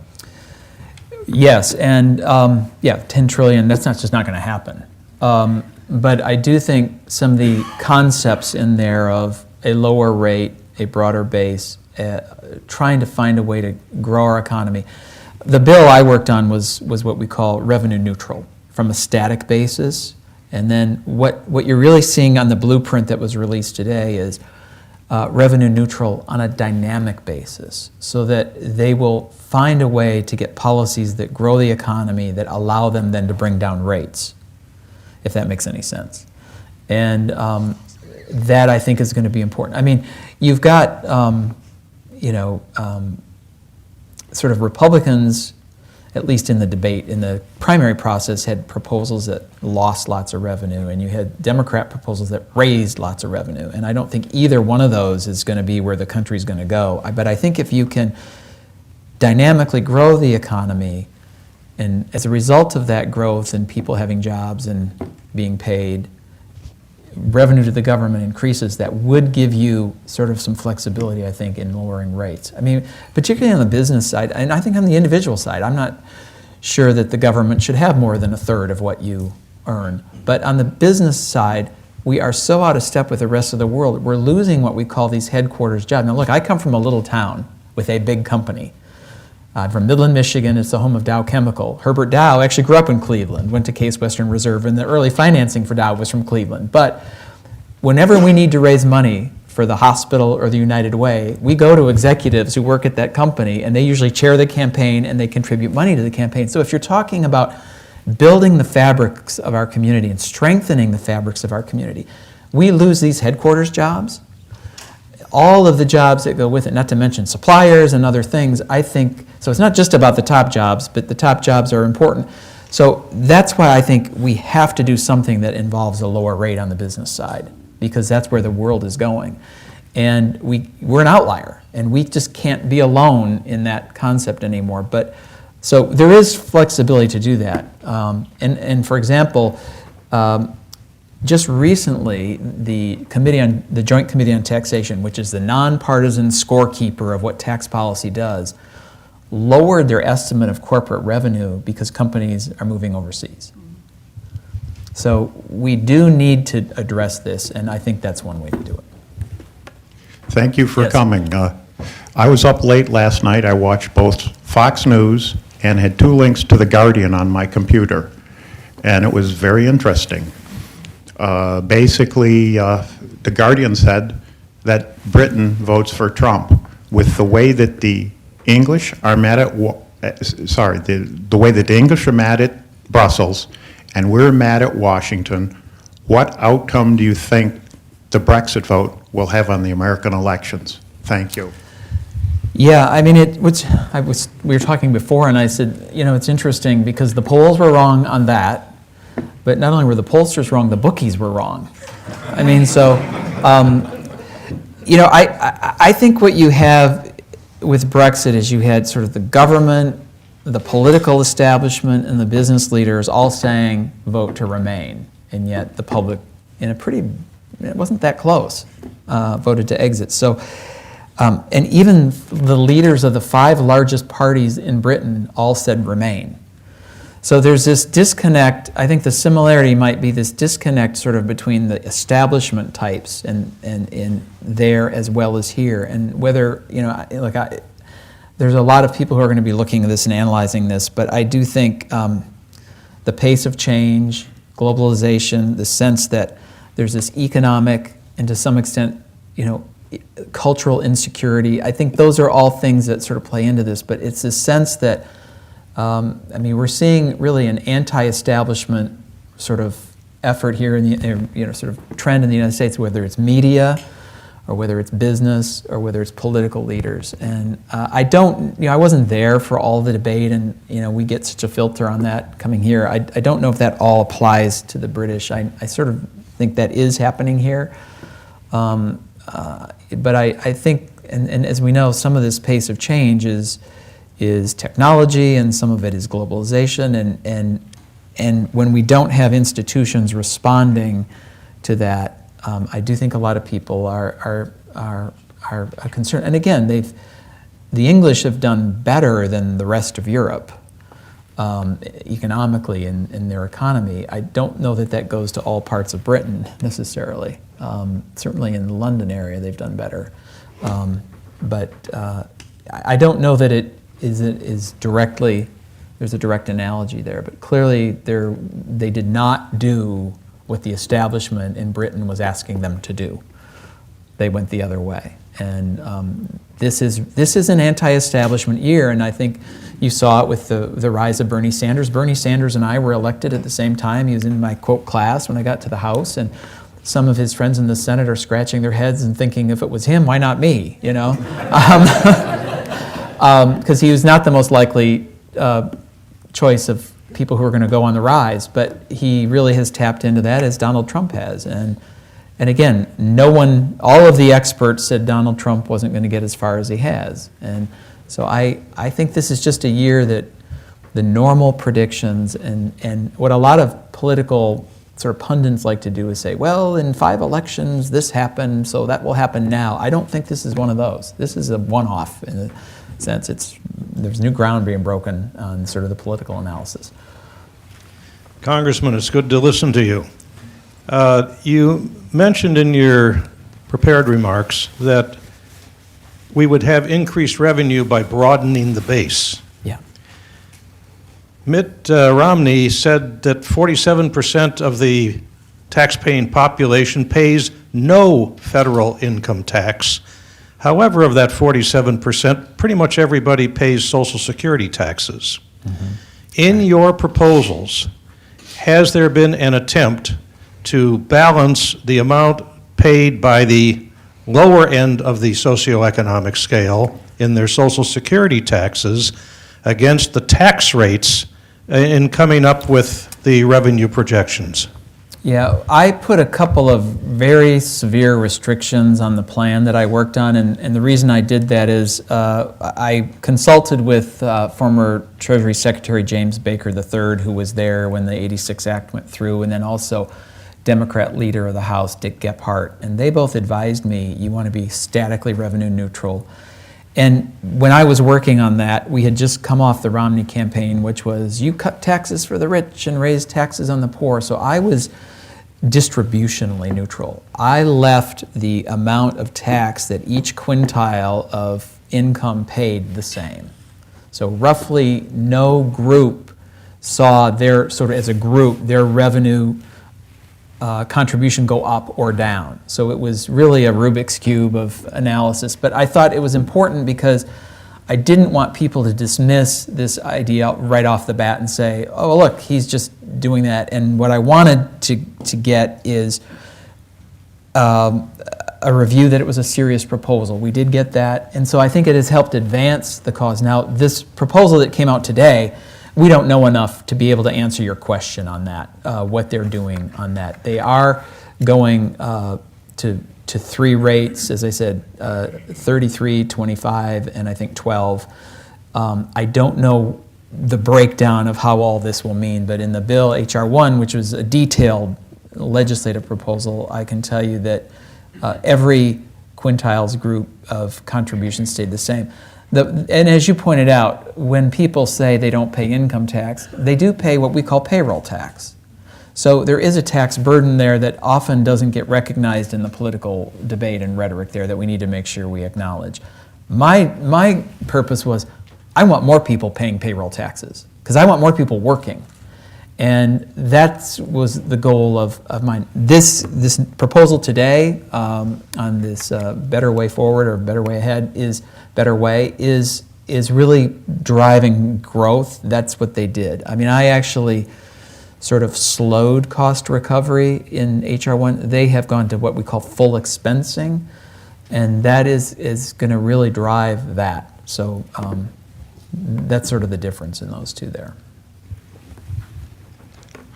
Yes, and 10 trillion, that's just not going to happen. But I do think some of the concepts in there of a lower rate, a broader base, trying to find a way to grow our economy. The bill I worked on was what we call revenue neutral, from a static basis. And then what you're really seeing on the blueprint that was released today is revenue neutral on a dynamic basis, so that they will find a way to get policies that grow the economy that allow them then to bring down rates, if that makes any sense. And that I think is going to be important. I mean, you've got sort of Republicans, at least in the debate, in the primary process, had proposals that lost lots of revenue, and you had Democrat proposals that raised lots of revenue. And I don't think either one of those is going to be where the country's going to go. But I think if you can dynamically grow the economy, and as a result of that growth and people having jobs and being paid, revenue to the government increases, that would give you sort of some flexibility, I think, in lowering rates. I mean, particularly on the business side, and I think on the individual side, I'm not sure that the government should have more than a third of what you earn. But on the business side, we are so out of step with the rest of the world. We're losing what we call these headquarters jobs. Now look, I come from a little town with a big company. From Midland, Michigan. It's the home of Dow Chemical. Herbert Dow actually grew up in Cleveland, went to Case Western Reserve, and the early financing for Dow was from Cleveland. But whenever we need to raise money for the hospital or the United Way, we go to executives who work at that company, and they usually chair the campaign and they contribute money to the campaign. So if you're talking about building the fabrics of our community and strengthening the fabrics of our community, we lose these headquarters jobs, all of the jobs that go with it, not to mention suppliers and other things. I think, so it's not just about the top jobs, but the top jobs are important. So that's why I think we have to do something that involves a lower rate on the business side, because that's where the world is going. And we're an outlier, and we just can't be alone in that concept anymore. But so there is flexibility to do that. And for example, just recently, the Joint Committee on Taxation, which is the nonpartisan scorekeeper of what tax policy does, lowered their estimate of corporate revenue because companies are moving overseas. So we do need to address this, and I think that's one way to do it. Thank you for Yes. coming. I was up late last night. I watched both Fox News and had 2 links to The Guardian on my computer. And it was very interesting. Basically, The Guardian said that Britain votes for Trump with the way that the English are mad at, the way that the English are mad at Brussels and we're mad at Washington. What outcome do you think the Brexit vote will have on the American elections? Thank you. Yeah, I mean, we were talking before, and I said, you know, it's interesting because the polls were wrong on that, but not only were the pollsters wrong, the bookies were wrong. I mean, so, you know, I think what you have with Brexit is you had sort of the government, the political establishment, and the business leaders all saying vote to remain, and yet the public, in a pretty, it wasn't that close, voted to exit. So, and even the leaders of the 5 largest parties in Britain all said remain. So there's this disconnect. I think the similarity might be this disconnect sort of between the establishment types and in there as well as here. And whether, you know, there's a lot of people who are going to be looking at this and analyzing this, but I do think the pace of change, globalization, the sense that there's this economic and to some extent, you know, cultural insecurity, I think those are all things that sort of play into this, but it's this sense that, I mean, we're seeing really an anti-establishment sort of effort here in the, you know, sort of trend in the United States, whether it's media or whether it's business or whether it's political leaders. And I don't, you know, I wasn't there for all the debate, and, you know, we get such a filter on that coming here. I don't know if that all applies to the British. I sort of think that is happening here. But I think, and as we know, some of this pace of change is technology, and some of it is globalization, and when we don't have institutions responding to that, I do think a lot of people are concerned. And again, the English have done better than the rest of Europe economically in their economy. I don't know that that goes to all parts of Britain necessarily. Certainly in the London area, they've done better. But I don't know that it is directly, there's a direct analogy there, but clearly they did not do what the establishment in Britain was asking them to do. They went the other way. And this is an anti-establishment year, and I think you saw it with the rise of Bernie Sanders. Bernie Sanders and I were elected at the same time. He was in my, quote, class when I got to the House, and some of his friends in the Senate are scratching their heads and thinking, if it was him, why not me, you know? Because he was not the most likely choice of people who are going to go on the rise, but he really has tapped into that as Donald Trump has. And again, all of the experts said Donald Trump wasn't going to get as far as he has. And so I think this is just a year that the normal predictions and what a lot of political sort of pundits like to do is say, well, in 5 elections, this happened, so that will happen now. I don't think this is one of those. This is a one-off in a sense. There's new ground being broken on sort of the political analysis. Congressman, it's good to listen to you. You mentioned in your prepared remarks that we would have increased revenue by broadening the base. Yeah. Mitt Romney said that 47% of the tax-paying population pays no federal income tax. However, of that 47%, pretty much everybody pays Social Security taxes. Mm-hmm. In your proposals, has there been an attempt to balance the amount paid by the lower end of the socioeconomic scale in their Social Security taxes against the tax rates in coming up with the revenue projections? Yeah, I put a couple of very severe restrictions on the plan that I worked on, and the reason I did that is I consulted with former Treasury Secretary James Baker III, who was there when the 86 Act went through, and then also Democrat leader of the House, Dick Gephardt, and they both advised me, you want to be statically revenue neutral. And when I was working on that, we had just come off the Romney campaign, which was, you cut taxes for the rich and raise taxes on the poor. So I was distributionally neutral. I left the amount of tax that each quintile of income paid the same. So roughly no group saw their, sort of as a group, their revenue contribution go up or down. So it was really a Rubik's Cube of analysis. But I thought it was important because I didn't want people to dismiss this idea right off the bat and say, oh, look, he's just doing that. And what I wanted to get is a review that it was a serious proposal. We did get that, and so I think it has helped advance the cause. Now, this proposal that came out today, we don't know enough to be able to answer your question on that, what they're doing on that. They are going to three rates, as I said, 33, 25, and I think 12. I don't know the breakdown of how all this will mean, but in the bill, H.R. 1, which was a detailed legislative proposal, I can tell you that every quintiles group of contributions stayed the same. And as you pointed out, when people say they don't pay income tax, they do pay what we call payroll tax. So there is a tax burden there that often doesn't get recognized in the political debate and rhetoric there that we need to make sure we acknowledge. My purpose was, I want more people paying payroll taxes because I want more people working. And that was the goal of mine. This proposal today on this better way forward or better way ahead is really driving growth. That's what they did. I mean, I actually sort of slowed cost recovery in H.R. 1. They have gone to what we call full expensing, and that is going to really drive that. So that's sort of the difference in those two there.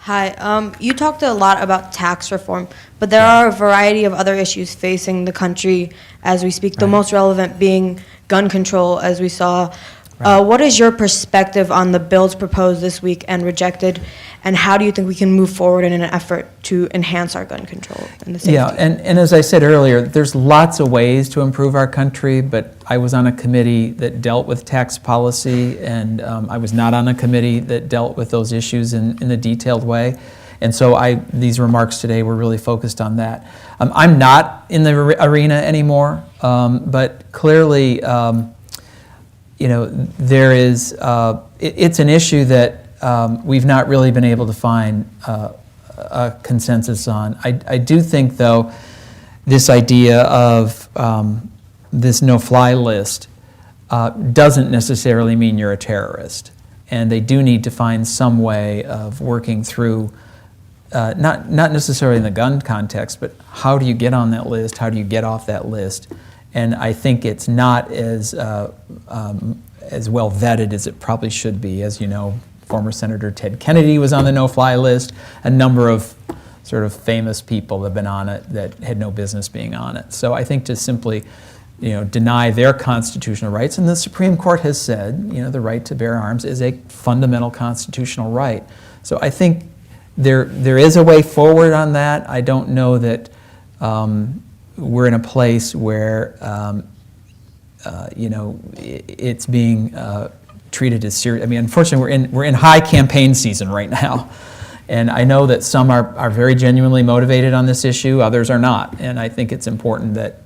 Hi, you talked a lot about tax reform, but there are a variety of other issues facing the country as we speak, the most relevant being gun control, as we saw. What is your perspective on the bills proposed this week and rejected, and how do you think we can move forward in an effort to enhance our gun control and the safety? Yeah, and as I said earlier, there's lots of ways to improve our country, but I was on a committee that dealt with tax policy, and I was not on a committee that dealt with those issues in a detailed way. And so these remarks today were really focused on that. I'm not in the arena anymore, but clearly, there is, it's an issue that we've not really been able to find a consensus on. I do think, though, this idea of this no-fly list doesn't necessarily mean you're a terrorist. And they do need to find some way of working through, not necessarily in the gun context, but how do you get on that list? How do you get off that list? And I think it's not as well vetted as it probably should be. As you know, former Senator Ted Kennedy was on the no-fly list. A number of sort of famous people have been on it that had no business being on it. So I think to simply, deny their constitutional rights, and the Supreme Court has said, the right to bear arms is a fundamental constitutional right. So I think there is a way forward on that. I don't know that we're in a place where it's being treated as serious. I mean, unfortunately, we're in high campaign season right now, and I know that some are very genuinely motivated on this issue, others are not, and I think it's important that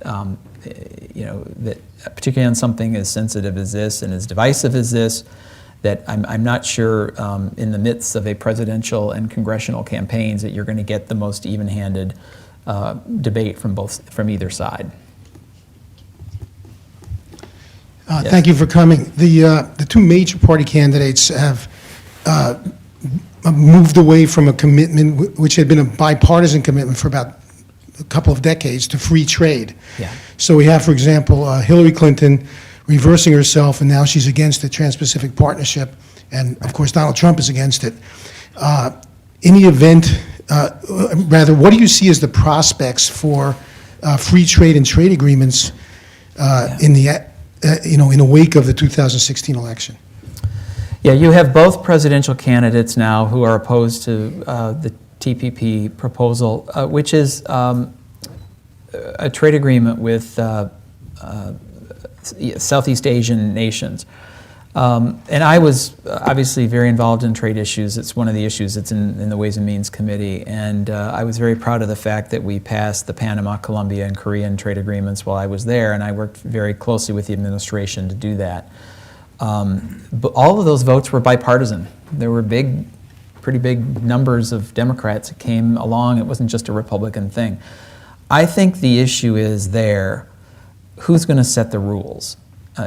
that particularly on something as sensitive as this and as divisive as this, that I'm not sure in the midst of a presidential and congressional campaigns that you're going to get the most even-handed debate from either side. Yes. Thank you for coming. The two major party candidates have moved away from a commitment which had been a bipartisan commitment for about a couple of decades to free trade. Yeah. So we have, for example, Hillary Clinton reversing herself, and now she's against the Trans-Pacific Partnership, and of course Donald Trump is against it. In the event, what do you see as the prospects for free trade and trade agreements in the wake of the 2016 election? Yeah, you have both presidential candidates now who are opposed to the TPP proposal, which is a trade agreement with Southeast Asian nations. And I was obviously very involved in trade issues. It's one of the issues that's in the Ways and Means Committee. And I was very proud of the fact that we passed the Panama, Colombia, and Korean trade agreements while I was there, and I worked very closely with the administration to do that. But all of those votes were bipartisan. There were pretty big numbers of Democrats that came along. It wasn't just a Republican thing. I think the issue is there, who's going to set the rules?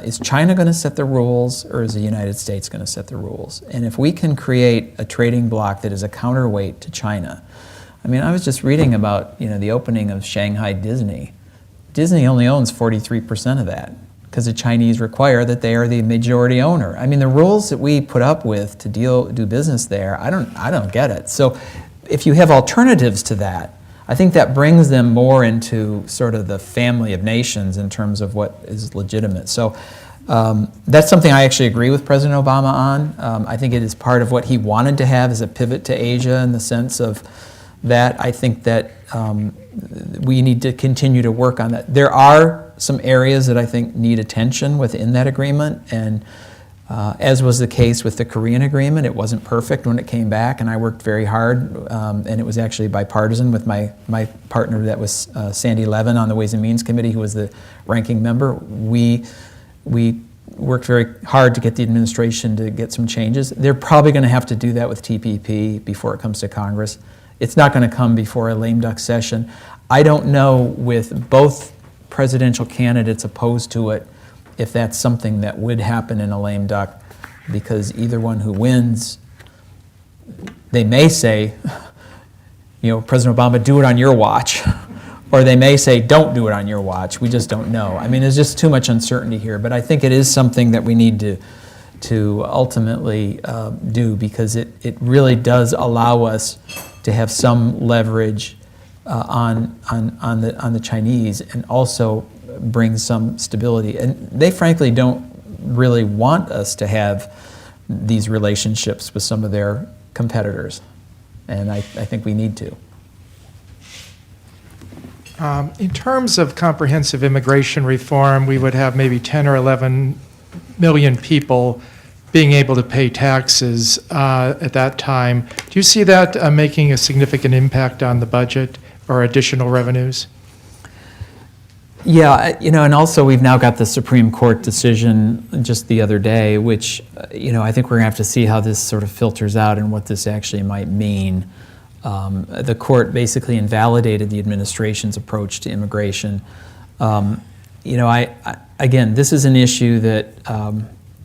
Is China going to set the rules, or is the United States going to set the rules? And if we can create a trading bloc that is a counterweight to China, I mean, I was just reading about the opening of Shanghai Disney. Disney only owns 43% of that because the Chinese require that they are the majority owner. I mean, the rules that we put up with to do business there, I don't get it. So if you have alternatives to that, I think that brings them more into sort of the family of nations in terms of what is legitimate. So that's something I actually agree with President Obama on. I think it is part of what he wanted to have as a pivot to Asia in the sense of that. I think that we need to continue to work on that. There are some areas that I think need attention within that agreement, and as was the case with the Korean agreement, it wasn't perfect when it came back, and I worked very hard, and it was actually bipartisan with my partner that was Sandy Levin on the Ways and Means Committee, who was the ranking member. We worked very hard to get the administration to get some changes. They're probably going to have to do that with TPP before it comes to Congress. It's not going to come before a lame duck session. I don't know with both presidential candidates opposed to it if that's something that would happen in a lame duck, because either one who wins, they may say, President Obama, do it on your watch, or they may say, don't do it on your watch. We just don't know. I mean, there's just too much uncertainty here, but I think it is something that we need to ultimately do, because it really does allow us to have some leverage on the Chinese, and also bring some stability. And they frankly don't really want us to have these relationships with some of their competitors, and I think we need to. In terms of comprehensive immigration reform, we would have maybe 10 or 11 million people being able to pay taxes at that time. Do you see that making a significant impact on the budget or additional revenues? Yeah, and also we've now got the Supreme Court decision just the other day, which, I think we're going to have to see how this sort of filters out and what this actually might mean. The court basically invalidated the administration's approach to immigration. Again, this is an issue that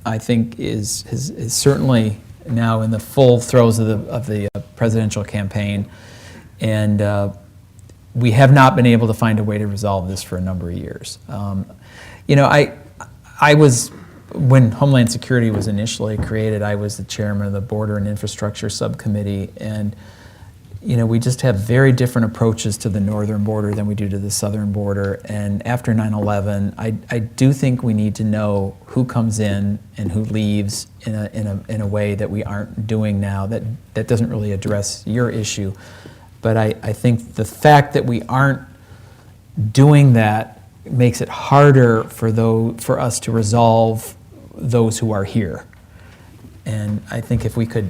I think is certainly now in the full throes of the presidential campaign, and we have not been able to find a way to resolve this for a number of years. I was, when Homeland Security was initially created, I was the chairman of the Border and Infrastructure Subcommittee, and we just have very different approaches to the northern border than we do to the southern border. And after 9/11, I do think we need to know who comes in and who leaves in a way that we aren't doing now. That doesn't really address your issue. But I think the fact that we aren't doing that makes it harder for us to resolve those who are here. And I think if we could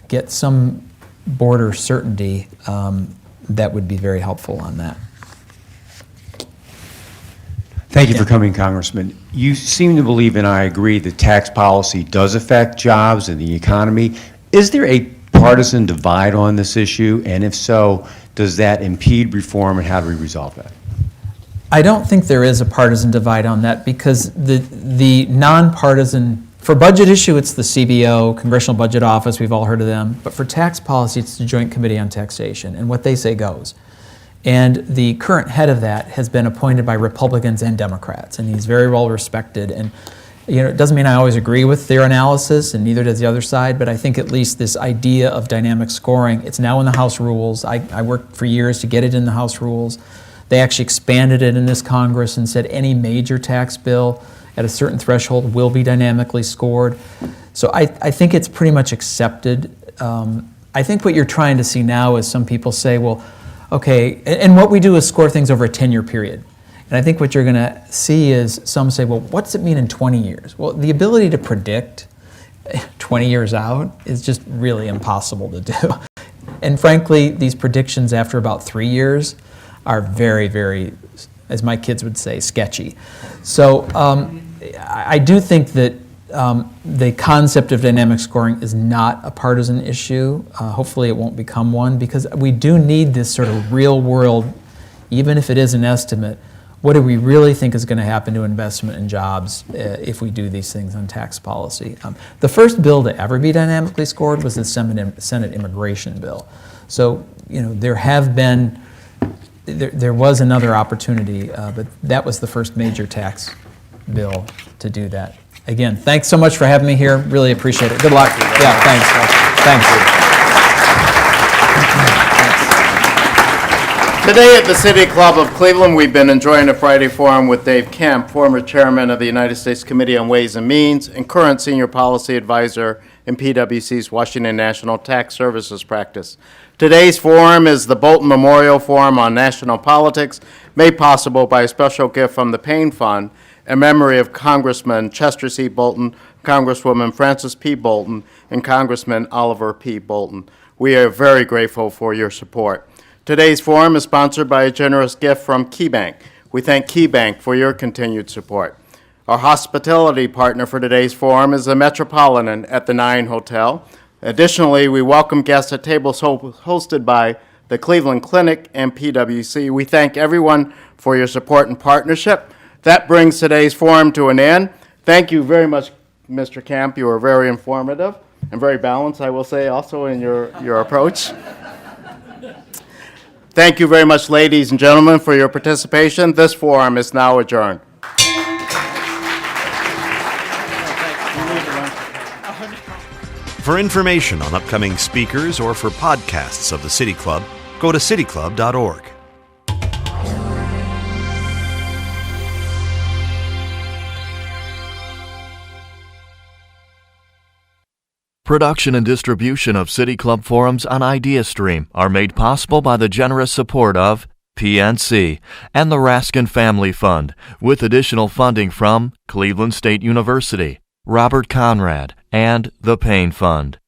get some border certainty, that would be very helpful on that. Thank you for coming, Congressman. You seem to believe, and I agree, that tax policy does affect jobs and the economy. Is there a partisan divide on this issue? And if so, does that impede reform, and how do we resolve that? I don't think there is a partisan divide on that, because the nonpartisan, for budget issue, it's the CBO, Congressional Budget Office, we've all heard of them. But for tax policy, it's the Joint Committee on Taxation, and what they say goes. And the current head of that has been appointed by Republicans and Democrats, and he's very well respected. And it doesn't mean I always agree with their analysis, and neither does the other side, but I think at least this idea of dynamic scoring, it's now in the House rules. I worked for years to get it in the House rules. They actually expanded it in this Congress and said any major tax bill at a certain threshold will be dynamically scored. So I think it's pretty much accepted. I think what you're trying to see now is some people say, well, okay, and what we do is score things over a 10-year period. And I think what you're going to see is some say, well, what's it mean in 20 years? Well, the ability to predict 20 years out is just really impossible to do. And frankly, these predictions after about 3 years are very, very, as my kids would say, sketchy. So I do think that the concept of dynamic scoring is not a partisan issue. Hopefully it won't become one, because we do need this sort of real world, even if it is an estimate. What do we really think is going to happen to investment and jobs if we do these things on tax policy? The first bill to ever be dynamically scored was the Senate immigration bill. So, there was another opportunity, but that was the first major tax bill to do that. Again, thanks so much for having me here. Really appreciate it. Good luck. Yeah, thanks. Thanks. Today at the City Club of Cleveland, we've been enjoying a Friday forum with Dave Kemp, former chairman of the United States Committee on Ways and Means and current senior policy advisor in PwC's Washington National Tax Services practice. Today's forum is the Bolton Memorial Forum on National Politics, made possible by a special gift from the Payne Fund in memory of Congressman Chester C. Bolton, Congresswoman Frances P. Bolton, and Congressman Oliver P. Bolton. We are very grateful for your support. Today's forum is sponsored by a generous gift from KeyBank. We thank KeyBank for your continued support. Our hospitality partner for today's forum is the Metropolitan at the 9 Hotel. Additionally, we welcome guests at tables hosted by the Cleveland Clinic and PwC. We thank everyone for your support and partnership. That brings today's forum to an end. Thank you very much, Mr. Camp. You were very informative and very balanced, I will say, also in your approach. Thank you very much, ladies and gentlemen, for your participation. This forum is now adjourned. For information on upcoming speakers or for podcasts of the City Club, go to cityclub.org. Production and distribution of City Club forums on IdeaStream are made possible by the generous support of PNC and the Raskin Family Fund, with additional funding from Cleveland State University, Robert Conrad, and the Payne Fund.